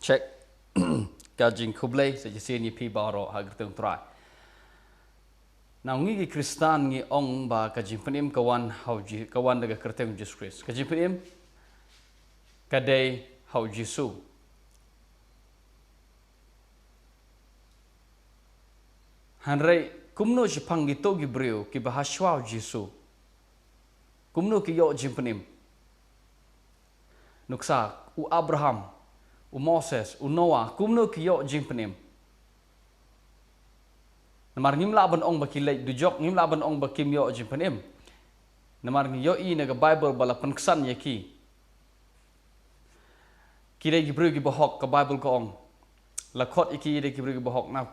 check ka jingkylli sa Jisu ni pi baro hagertung try. Now ngi khristan ngi ong ba ka jingpynim kawan hauji kawan daga kerteng Jisu Khrist. Ka jingpynim kadai hau Jisu. Hynrei kumno shaphang kito gi briew ki bahashwa Jisu. Kumno ki yo jingpynim. Nuksa u Abraham, u Moses, u Noah, kumno ki yo jingpynim. Namar ngim laban ong baki lek dujok ngim laban ong bakim yo jingpynim. Namar ngi yo I naga Bible bala penksan yaki. Kidai gi briew gi bahok ka Bible ko ong. Lakot iki dai gi briew gi bahok. Now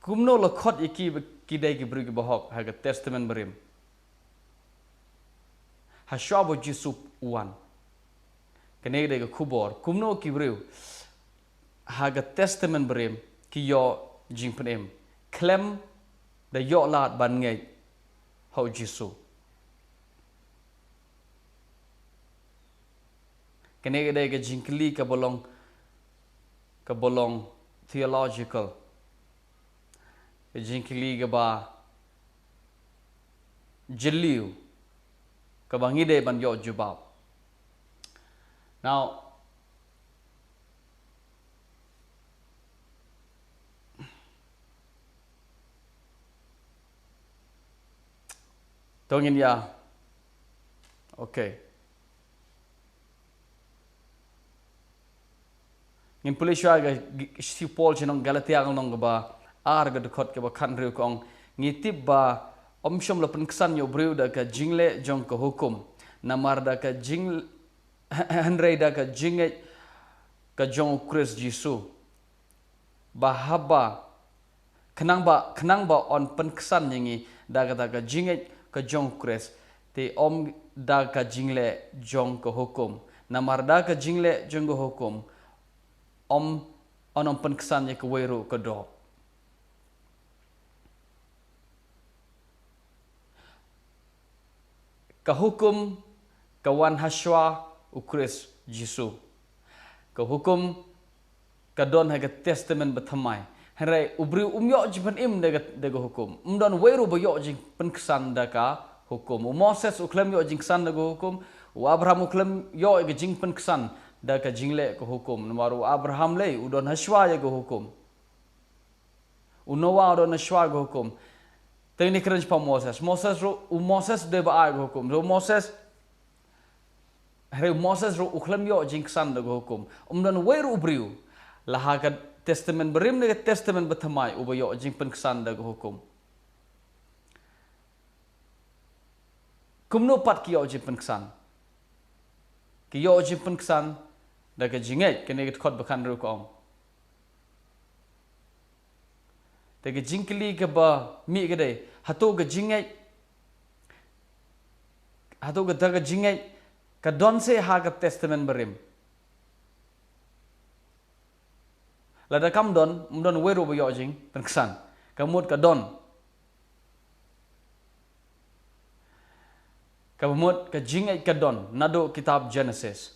kumno lakot iki kidai gi briew gi bahok haga testament barim. Ha shwa Jisu uwan. Kene dai ga kubor kumno ki briew haga testament barim ki yo jingpynim. Klem da iohlad ban ngeit hau Jisu. Kene dai ga jingkylli ka bolong theological. Jingkylli ga ba jeliu ka ba ngide ban yo jubab. Now tongin ya. Okay. Ngin puliswa ga si Paul chinong Galatia nong ba ar ga dekot ke ba khanriu kong ngitip ba omshom la penksan yo briew da ka jingle jong ka hukum namar da ka jing Hynrei da ka ngeit ka jong Khrist Jisu bahaba kenang ba on penksan yangi da ka ngeit ka jong Khrist te om da ka jingle jong ka hukum namar da ka jingle jong ka hukum om onom penksan ya ka weru ka do. Ka hukum kawan hashwa u Khrist Jisu. Ka hukum ka don haga testament bethamai. Hynrei ubri umyo jingpynim daga hukum. Umdon weru ba yo jing penksan daga hukum. U Moses uklem yo jingsan daga hukum. U Abraham uklem yo ga jing penksan daga jingle ka hukum. Namaru Abraham le udon hashwa ya ga hukum. U Noah udon hashwa ga hukum. Tengni kerenj pa Moses. Moses de ba ai ga hukum. So Moses ro uklem yo jingsan daga hukum. Umdon weru ubriu lahaga testament barim daga testament bethamai uba yo jing penksan daga hukum. Kumno pat ki yo jing penksan. Ki yo jing penksan daga ngeit kene get khot bakan ru ko ong. Daga jingkylli ke ba mi gede hato ga ngeit hato ga daga ngeit ka don se haga testament barim. Lada kam don weru ba yo jing penksan. Kamut ka don. Kamut ka ngeit ka don nado kitab Genesis.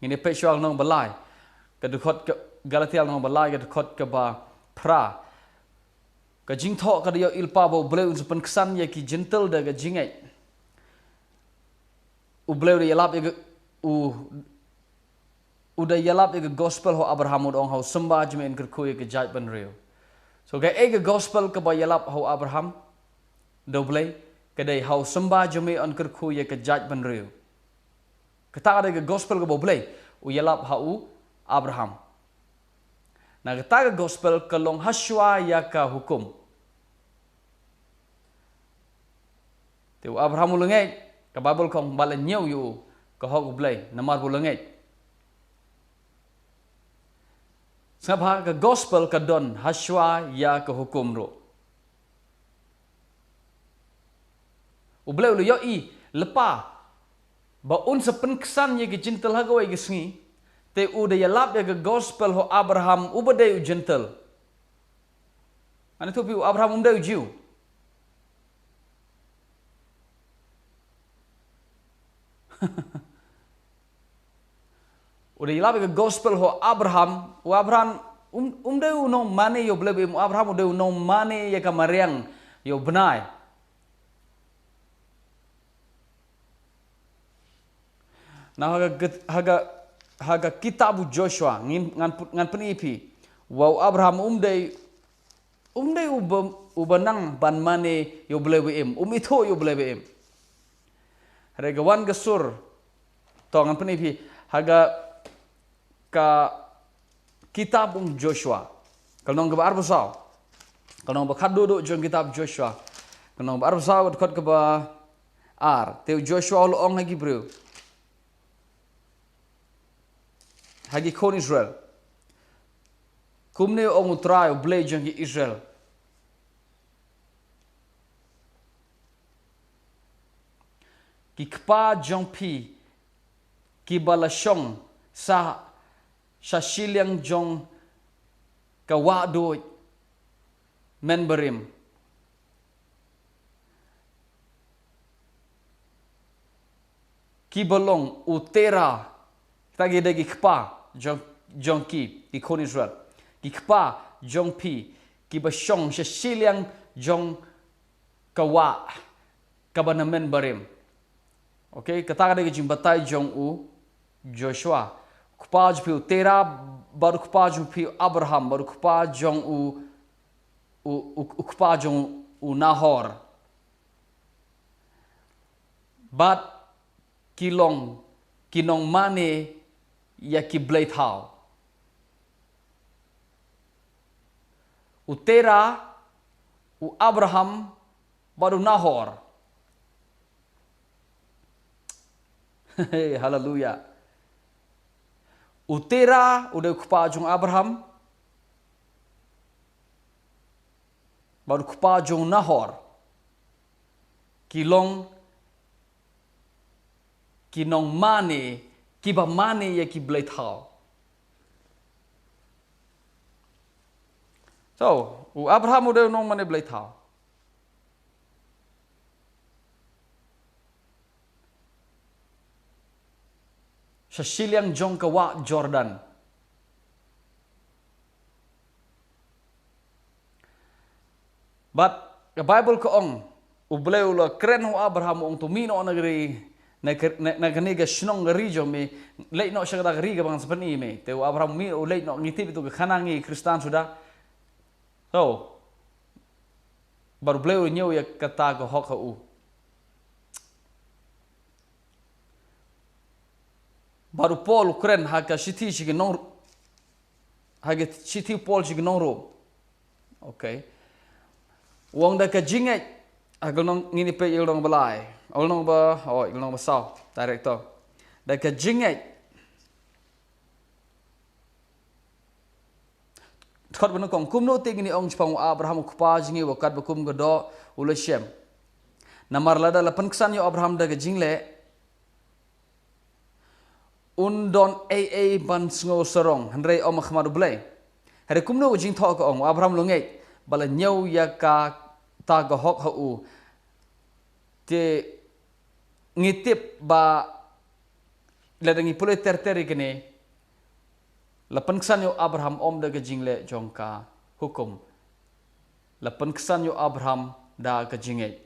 Ini pesual nong balai. Ka dekot ka Galatia nong balai ka dekot ka ba pra. Ka jingtho ka yo ilpa bo bleu un penksan ya ki gentle da ga ngeit. U bleu de yalap ya udah yalap ya gospel ho Abraham udong ho sembah jemen kerku ya ke jait ban real. So ga ega gospel ka ba yalap ho Abraham doble ka dai ho sembah jemen on kerku ya ke jait ban real. Kata ada gospel ka boble u yalap ha u Abraham. Na kata gospel ka long hashwa ya ka hukum. Te u Abraham ulengait ka Bible kong bala nyau yu ka hok blay namar bulengait. Sabha ka gospel ka don hashwa ya ka hukum ro. U blay lu yo I lepa ba un sa penksan ya ke gentle hagawai ke sengi te u de yalap ya ke gospel ho Abraham u badai u gentle. Ana tu pi Abraham umdai u jiu. udah ilabe ke gospel ho Abraham, Abraham de unong mane yo blebe Abraham de unong mane ya kamariang yo benai. Nah haga kitabu Joshua ngan penipi wow Abraham umde ubanang ban mane yo blebe itu yo blebe Regawan gesur to ngan penipi haga ka kitab Joshua. Kalau nong kebar besar, kalau nong berkat duduk jong kitab Joshua, kalau nong kebar besar dekat keba teu Joshua lo ong lagi briew, lagi kon Israel. Kumno ong utrai blay jong Israel. Ki kpa jong pi, ki balasong sa shiliang jong kawa do men barim. Ki balong utera tagi dagi kpa jong ki kon Israel. Ki kpa jong pi ki basong shiliang jong kawa na men barim. Okay, kata dagi jimbatai jong Joshua. Kupaj piu tera baru kupaj piu Abraham baru kupaj jong kupaj jong Nahor. Bat kinong mane ya ki blade how. Utera Abraham baru Nahor. Haleluya. Utera udah kupajung Abraham, baru kupajung Nahor. Kinong mane, kiba mane ya ki blade how. So, Abraham udah nong mane blade how. Shiliang jong kawa Jordan. But the Bible ko ong ublay ula kren ho Abraham ong tumino negeri nagniga shnong garijo me late no siya gariga bang sapani me te Abraham mi late no ngitip itu kanangi khristan sudah. So baru blay nyaw ya kata ko hok u. Baru Paul keren haga siti signong haga siti Paul signong ro. Okay. Wong da ka jingeit agol nong ngini pe ilong balai. Ilong ba ilong ba sao director. Da ka jingeit. Thot bano kong kumno te ngini ong chpang Abraham kupa jingi wakat bakum godo ulashem. Namar lada lapan kesan yo Abraham da ka jingle undon ban sngo sarong Hynrei om khmadu blay hare kumno jing thok ong Abraham lo ngeit bala nyau ya ka ta ga hok hu te ngitip ba ladangi pule terteri kene lapan kesan yo Abraham om da ga jingle jongka hukum lapan kesan yo Abraham da ga jingeit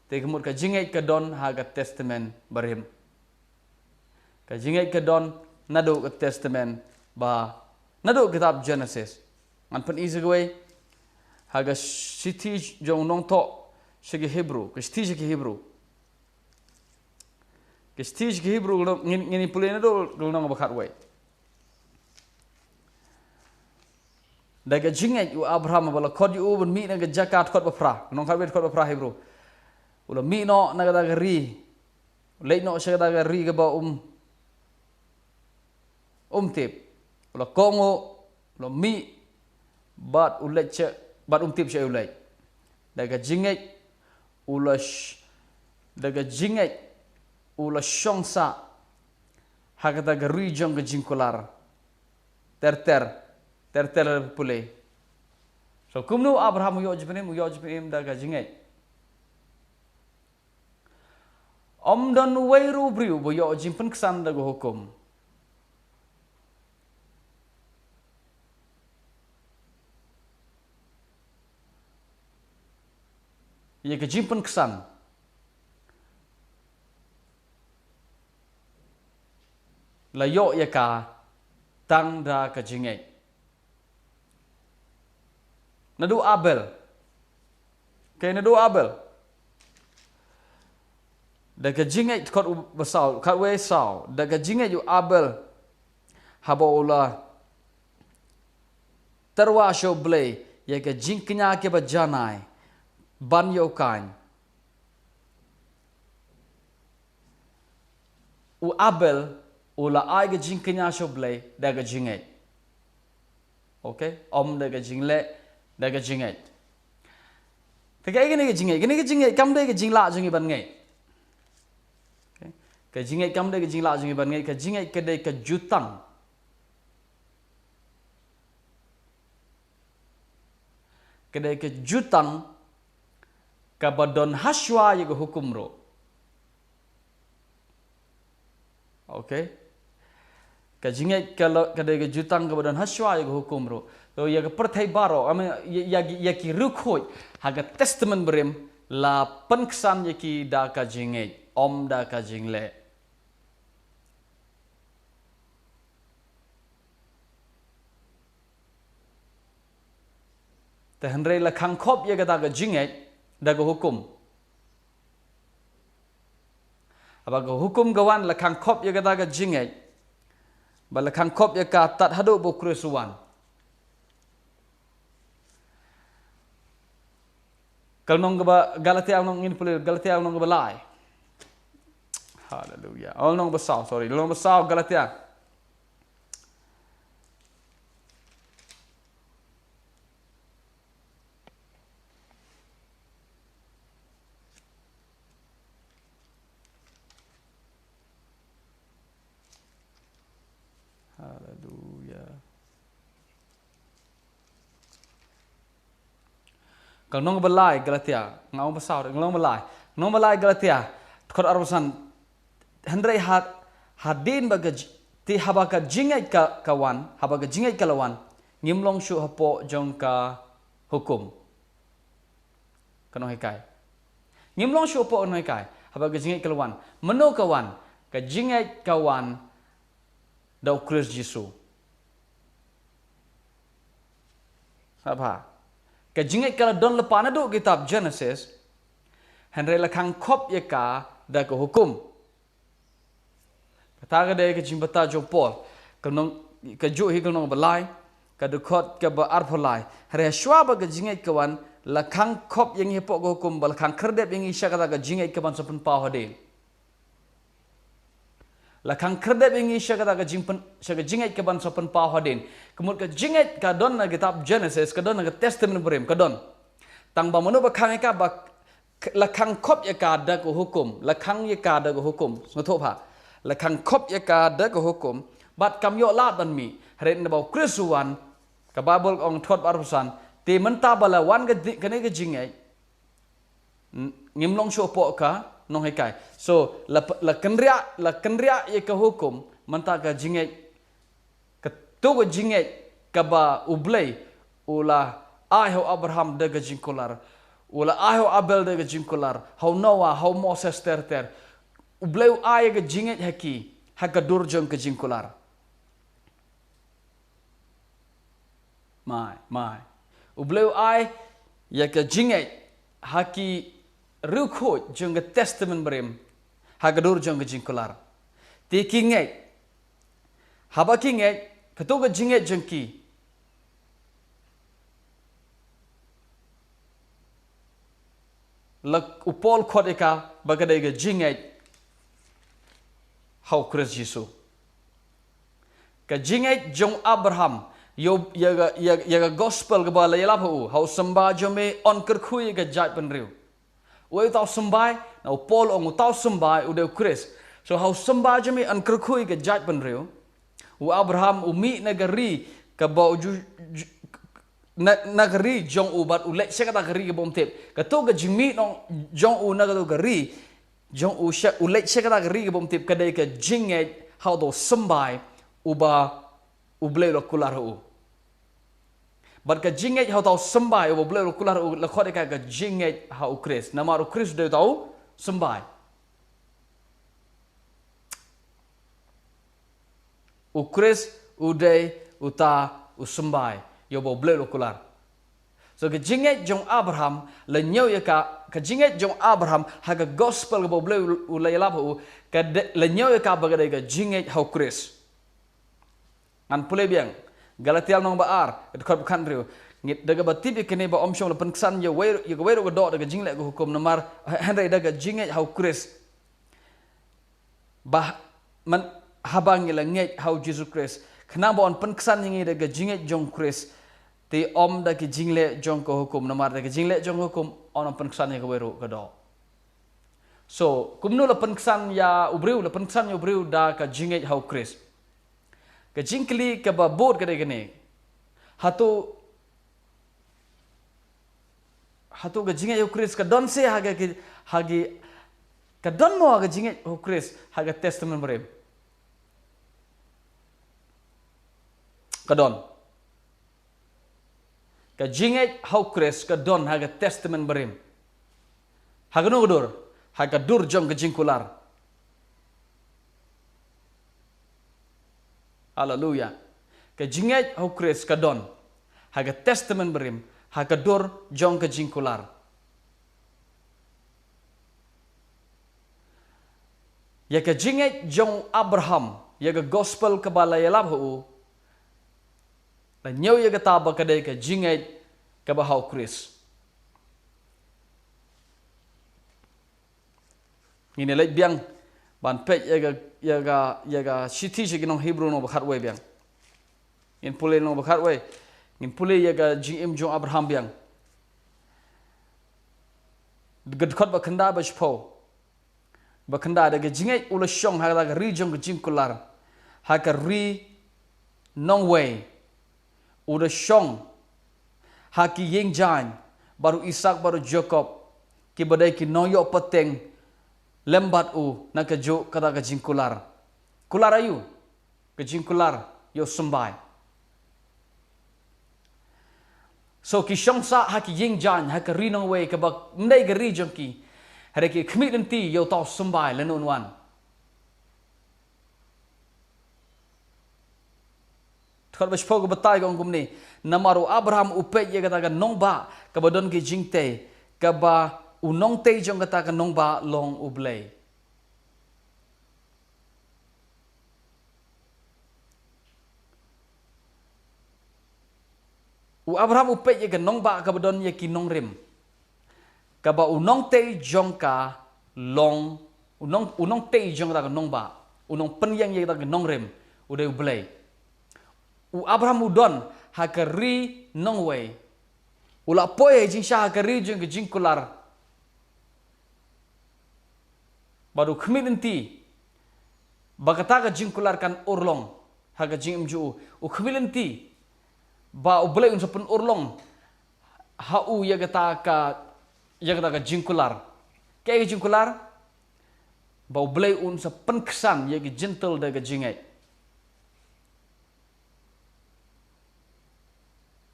te kemur ka jingeit ka don ha ga testament barim. Kajingai ke don nado ke testament ba nado kitab Genesis. Anpan izagwe haga siti jong nong to segi Hebrew, ke siti segi Hebrew. Ke siti segi Hebrew ngini pule nado nong bakat we. Daga jingai u Abraham bala kod u ben mi naga jakat kod bapra. Nong kat we kod bapra Hebrew. Ula mi no naga daga ri. Leit no sega daga ri ke ba tip ula kongo ula mi bat ulet che bat tip che ulet daga jinget ula shongsa haga daga region ga jingkular ter pule so kumno Abraham yo jipnim daga jinget om don weiru briew bo yo jimpen kesan daga hukum ye ke jimpen kesan la yo ye ka tang da ke ngeit nadu abel ke nadu abel da ke ngeit kot besau kat we sau da ke ngeit yu abel haba ula terwa sho blay ye ke jingknya ke bajanai ban yo kan u abel ula ai ke jingknya sho blay da ke ngeit okay om da ke jingle da ke ngeit te ke gini ke ngeit kam da ke jingla jingi ban ngeit okay ke ngeit kam da ke jingla jingi ban ngeit ke ngeit ke de ke jutang kedai ke jutang kabadon haswa ye hukum ro okay kajingai kalau kedai ke jutang kabadon haswa ye hukum ro to ye ke perthai baro ame ya ki rukhoi haga testament berim la penksan ye ki da kajingai om da kajingle te Hynrei la khangkhop ye kata ke jingeit da ke hukum aba ke hukum gawan la khangkhop ye kata ke jingeit ba la khangkhop ye ka tat hadu bo Khristuan kalnong ba Galatia nong in pulil Galatia nong ba lai hallelujah all nong ba saw sorry nong ba saw Galatia hallelujah kalau nong belai Galatia ngau besar nong belai Galatia khot arusan Hynrei hadin bagaj ti habaka jingait ka kawan habaka jingait kalawan ngimlong shu hapo jong ka hukum kano hikai ngimlong shu hapo no hikai habaka jingait kalawan meno kawan ka jingait kawan dau Khrist Jisu apa ke jingait kala don lepana do kitab Genesis Hynrei la khangkhop ye ka da ke hukum kata ke de ke jimbata jo Paul kanong ke ju hi kanong balai ka de khot ke ba arpholai hare shwa ba ke jingait kawan la khangkhop yang hi po hukum bal khang khrdep yang isha kata ke jingait kawan sapun pa hode la khang khrdep yang isha kata ke jingpen sha ke jingait kawan sapun pa hoden kemut ke jingait ka don na kitab Genesis ka don na testament berim ka don tang ba manu ba khang ka ba la khangkhop ye ka da ko hukum la khang ye ka da ko hukum ngotho pha la khangkhop ye ka da ko hukum bat kam iohlad ban mi haren na ba Khristuan ka Bible ong thot barusan te menta bala wan ke ne ke jingai ngimlong sho po ka nong hekai so la kendria ye ka hukum menta ka jingai ka to ko jingai ka ba ublei ula aho Abraham de ka jingkular ula aho Abel de ka jingkular how Noah how Moses ter ublei ay ka jingai haki haka durjong ka jingkular mai ublei ay ya ka jingai haki rukhot jong ke testament berim hagadur jong ke jingkular ti kingei haba kingei ketu ke jingai jengki lak upol khodeka bagade ke jingai how Khrist Jisu ke jingai jong Abraham yo ya gospel ke bala yala hu how samba jome on kerkhui ke jat penriu Wei tau sembai, na Paul ong tau sembai udah Khrist. So how sembai jemi an kerkui ke jat penriu. U Abraham umi negeri ke bau negeri jong u bat ulek sekata negeri ke bom tip. Ketu ke jimi nong jong u negeri jong u syak ulek sekata negeri ke bom tip kedai ke jinget how do sembai uba uble lo kular u. Bat ka jingeit hau tau sembai o boleh kular o la khode ka jingeit hau Khrist. Nama ru Khrist de tau sembai. U Khrist udai uta usembai yo boleh kular. So ka jingeit jong Abraham la nyau ya ka jingeit jong Abraham haga gospel ka boleh ulayalap u ka la nyau ya ka bagada ka jingeit hau Khrist. An pulai biang Galatia nong baar dekat bukan riu ngit daga batib ikene ba omshong la penksan ya wei ga do daga jingle go hukum namar Hynrei daga jingeit hau Khrist bah man habang la ngeit hau Jisu Khrist khna bon penksan ngi daga jingeit jong Khrist ti om daga jingle jong ko hukum namar daga jingle jong hukum on penksan ya wei ga do. So kumno la penksan ya ubriu la penksan ya ubriu da ka jingeit hau Khrist. Ka jingkylli kaba bod kada gane hatu ka jingeit hau Khrist ka don se hagi ka don mo hagi jingeit hau Khrist haga testament barim ka don ka jingeit hau Khrist ka don haga testament barim haga no dur haga dur jong ka jingkular. Hallelujah. Ka jingeit hau Khrist ka don haga testament barim haga dur jong ka jingkular. Ya ka jingeit jong Abraham ya ka gospel ka balayalab hu la nyau ya ka taba ka dai ka jingeit ka ba hau Khrist. Ini lek biang ban pet ya ga city ginong Hebrew no bakhat we biang in pule no bakhat we in pule ya ga gm jong Abraham biang gad khot ba khanda ba shpo ba khanda da ga jingei ula shong ha ga ri jong jingkular ha ka ri nong we ula shong ha ki yeng jan baru Ishak baru Jacob ki badai ki no yo bteng lembat u na ka jo kata ka jingkular kular ayu ka jingkular yo sembai. So ki shongsa ha ki ying jan ha ka rinong we ka ba ndai ga ri jong ki hare ki khmit nti yo tau sembai lenon wan thor ba shpo ga batai gong gumni namaru Abraham upe ye kata ka nong ba ka ba don ki jingte ka ba unong te jong kata ka nong ba long ublay. U Abraham upe ye ka nong ba ka ba don ye ki nong rim. Ka ba unong te jong ka long unong te jong kata ka nong ba unong penyang ye kata ka nong rim uday ublay. U Abraham udon ha ka ri nong way. Ula poye jing sha ha ka ri jong ka jingkular. Baru khmit nti bakata ka jingkular kan urlong haga jing mju u khmit nti ba ublay un sapun urlong ha u ya kata ka jingkular ke jingkular ba ublay un sapun khsan ya ki gentle da ka jingei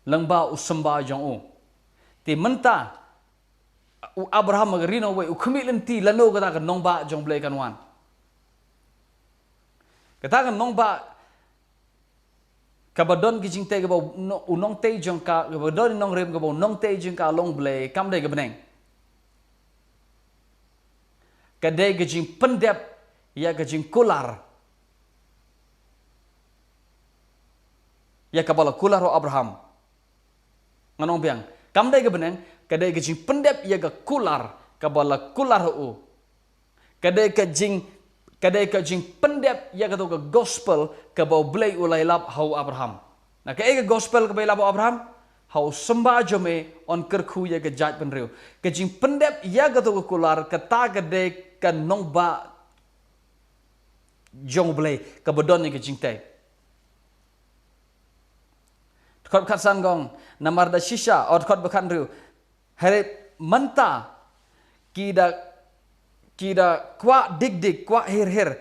langba usamba jong u ti menta u Abraham magrino we u khmit lenti lano kata ka nong ba jong blay kan wan kata ka nong ba ka badon ki jing te ka ba unong te jong ka badon nong rem ka ba nong te jing ka long blay kam dai ka beneng ka dai ka jing pendep ya ka jing kular ya ka bala kular o Abraham nganong biang kam dai ka beneng kadai ka jing pendep ya ka kular ka bala kular u kadai ka jing pendep ya ka to ka gospel ka ba blay ulai lap hau Abraham na ka gospel ka ba lap Abraham hau sembah jome on kerkhu ya ka jaj penriu ka jing pendep ya ka to ka kular ka ta ka de ka nong ba jong blay ka badon ni ka jing te khot khatsan gong namar da shisha od khot bakhan riu hare manta kida kwa dig kwa her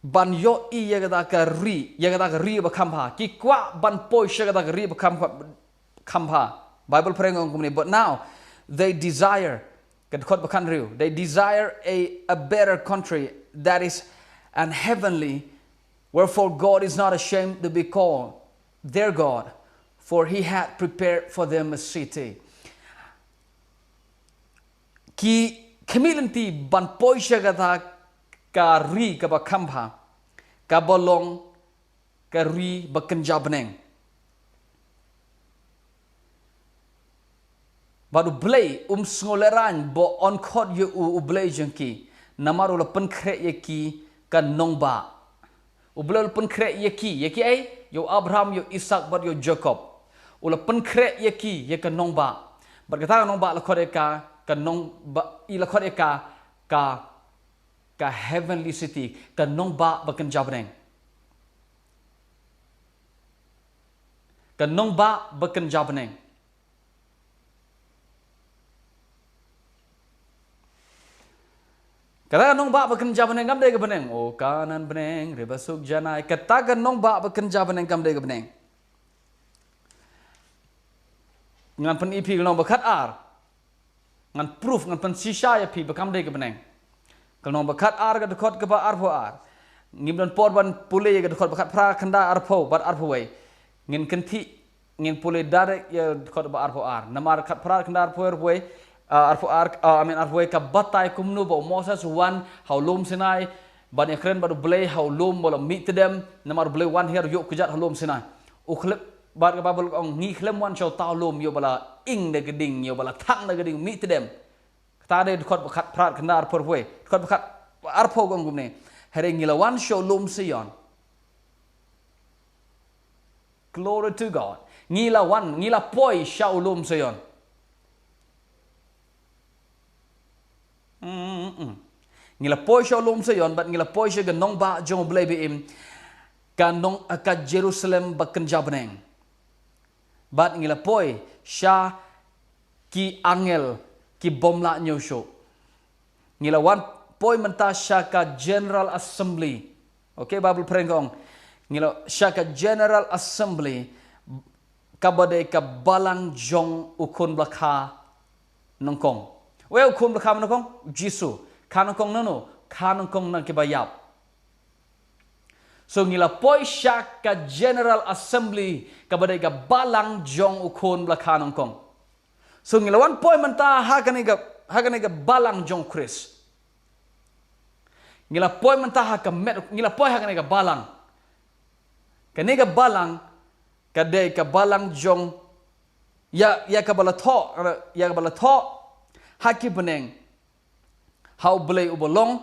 ban yo I yagada ka ri ba khampa ki kwa ban poi shagada ka ri ba khampa Bible praying on kumni but now they desire they desire a better country that is an heavenly, wherefore God is not ashamed to be called their God, for he had prepared for them a city. Ki kemilanti ban poi shagada ka ri ka ba khampa ka bolong ka ri ba kenjabneng baru blay sngoleran bo on khot ye blay jengki namaru la pen khre ye ki kan nongba blay pen khre ye ki ai yo Abraham yo Isaac bat yo Jacob ula pen khre ye ki ye kan nongba bat kata nongba la khot ka kan nongba I la khot ka heavenly city kan nongba ba kan jabneng kan nongba ba kan jabneng kata nong ba bekerja beneng kam dega beneng oh kanan beneng rebasuk janai kata kan nong ba bekerja beneng kam dega beneng ngan pen ipi nong bekat ar ngan proof ngan pen sisa ya pi bekam dega beneng kalau nong bekat ar ka dekot ke ba ar po ar ngimdan por ban pule ya dekot bekat pra kenda ar po bat ar po wei ngin kenti ngin pule darek ya dekot ba ar po ar namar kat pra kenda ar po wei arfoi ka batai kumno bo Moses wan how lom sinai ban ekren baru blay how lom bola meet them namar blay wan here yok kujat how lom sinai ukhlep bar ka babel ong ngi khlem wan show ta lom yo bala ing de geding yo bala thang de geding meet them ta de khot bakhat prat khandar porwei khot bakhat arfo gong gumne here ngila wan show lom sion glory to God ngila poi show lom sion ngila poi show lom sayon but ngila poi show ganong ba jong blay biim kanong ka Jerusalem baken jabneng but ngila poi sha ki angel ki bomla nyosho ngila wan poi menta sha ka general assembly okay Bible praying gong ngila sha ka general assembly kabade ka balang jong ukon blakha nongkong well kum bekam nongkong Jisu kanongkong nano kanongkong nang kibayap so ngila poi syak ka general assembly kabadai ka balang jong ukon belakang nongkong so ngila wan poi menta hakane ka balang jong Khrist ngila poi menta ngila poi hakane ka balang kane ka balang kadai ka balang jong ya ka balato haki beneng how blay ubolong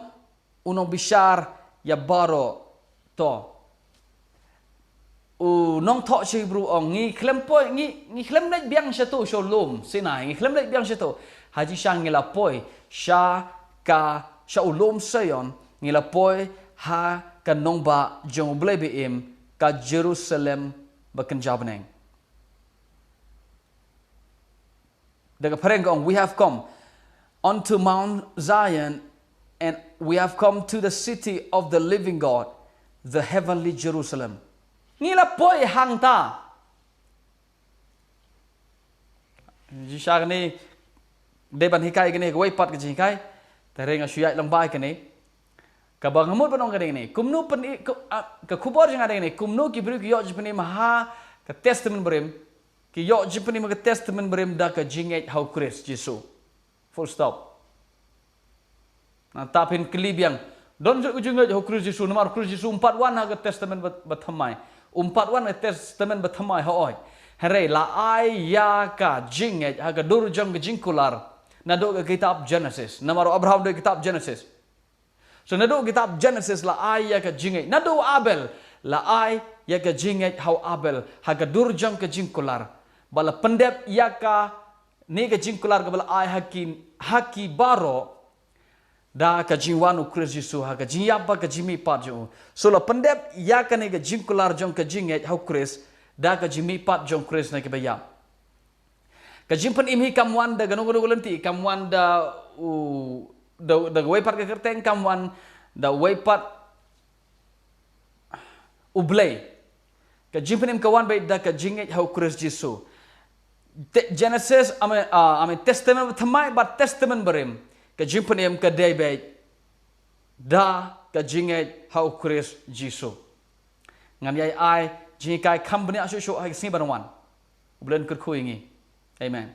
unong bishar ya baro to nong tho chi bru ong ngi klem poi ngi klem lek biang satu sholom sinai ngi klem lek biang satu haji sang ngila poi sha ulom sayon ngila poi ha ka nong ba jong blay beim ka Jerusalem baken jabneng daga pareng we have come unto Mount Zion, and we have come to the city of the living God, the heavenly Jerusalem. Ngila poi hang ta. Jisha ni deban hikai gini wei pat gini hikai, tereng asuyai lambai gini. Kabang hamut panong gini ni. Kumno pen ke kubor jeng ada gini. Kumno ki beri ki yok jipeni maha ke testament berim, ki yok jipeni maha ke testament berim dah ke ngeit how Khrist Jisu. Full stop. Nah, tapin kelibiang. Don ujungnya jauh Khrist Jisu. Nomor Khrist Jisu 4 wan haga testament berthamai. 4 wan testament berthamai haoi. Hynrei la ai ya ka jingeit haga durjang ke jingkular. Nado ke kitab Genesis. Nomor Abraham do kitab Genesis. So nado kitab Genesis la ai ya ka jingeit. Nado Abel la ai ya ka jingeit hau Abel haga durjang ke jingkular. Bala pendep ya ka ni ke jingkular ke bala ai haki baro da ka jingwanu Khrist Jisu ha ka jingyapa ka jimi pat jo so la pendep ya ka ni ke jingkular jong ka jingeit hau Khrist da ka jimi pat jong Khrist na ke baya ka jimpan imhi kamwan da gano lenti kamwan da way pat ka kerteng kamwan da way pat ublay ka jingpynim kawan bai da ka jingeit hau Khrist Jisu Genesis ame testament thamai ba testament barim ka jingpynim ka day bai da ka jingeit hau Khrist Jisu ngan yai ai jingkai company asu shu hai sing barwan ublen kur khuingi amen